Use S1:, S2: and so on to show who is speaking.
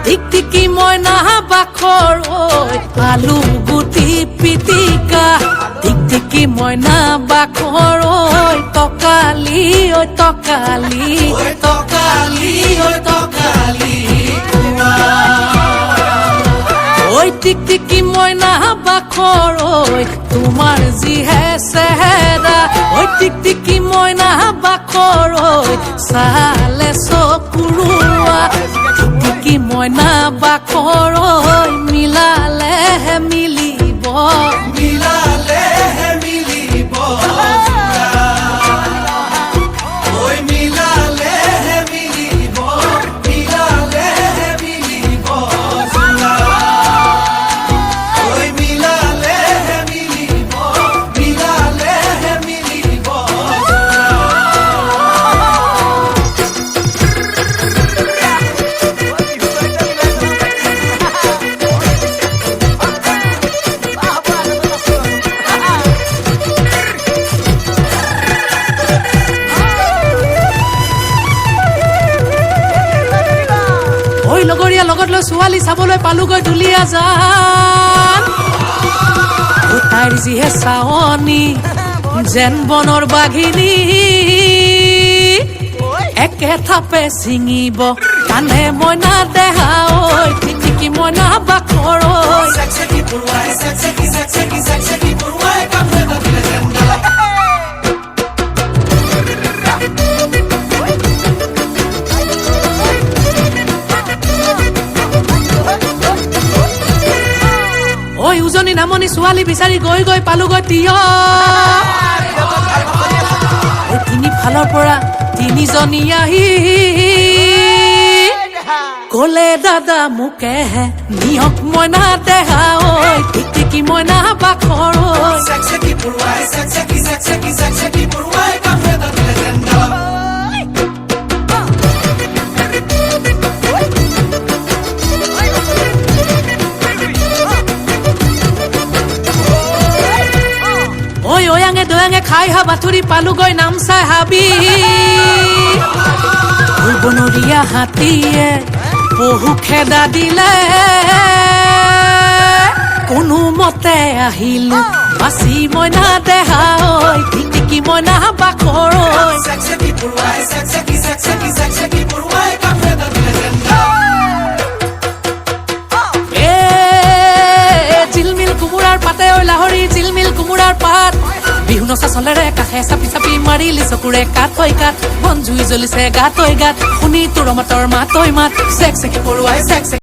S1: টিকটিকি ময়না বাখৰ ঐ আলু গুটি পিটিকা টিকটিকি ময়না বাখৰ ঐ টকালি ঐ টকালি টকালি ঐ টকালি ঐ টিকটিকি ময়না বাখৰ ঐ তোমাৰ যিহে চেহেৰা ঐ টিকটিকি ময়না বাখৰ ঐ চালে চকুৰুৱা টিকটিকি ময়না বাখৰ ঐ মিলালেহে মিলিব মিলালেহে মিলিব ঐ মিলালেহে মিলিব মিলালেহে মিলিব ঐ মিলালেহে মিলিব মিলালেহে মিলিব ঐ লগৰীয়া লগত লৈ ছোৱালী চাবলৈ পালোগৈ দুলীয়া জান ঐ তাইৰ যিহে চাৱনী যেন বনৰ বাঘিনী একে থাপে ছিঙিব কানে মইনা দেহা ঐ টিকটিকি মইনা বাখৰ ঐ উজনি নামনি ছোৱালী বিচাৰি গৈ গৈ পালোগৈ তিয় ঐ তিনি ফালৰ পৰা তিনিজনী আহি কলে দাদা মোকেহে নিয়ক মইনা দেহা ঐ টিকটিকি মইনা বাখৰ ঐ অয়াঙে দয়াঙে খাই হা বাথুৰি পালোগৈ নামচাই হাবি ঐ বনৰীয়া হাতীয়ে বহু খেদা দিলে কোনো মতে আহিলো বাচি মইনা দেহা ঐ টিকটিকি মইনা বাখৰ জিলমিল কোমোৰাৰ পাতে ঐ লাহৰি জিলমিল কোমোৰাৰ পাত বিহু নচা চলেৰে কাষে চাপি চাপি মাৰিলি চকুৰে কাট ঐ কাট বন জুই জ্বলিছে গাত ঐ গাত শুনি তোৰ মাতৰ মাত ঐ মাত চেক চেকি পৰুৱাই চেক চেক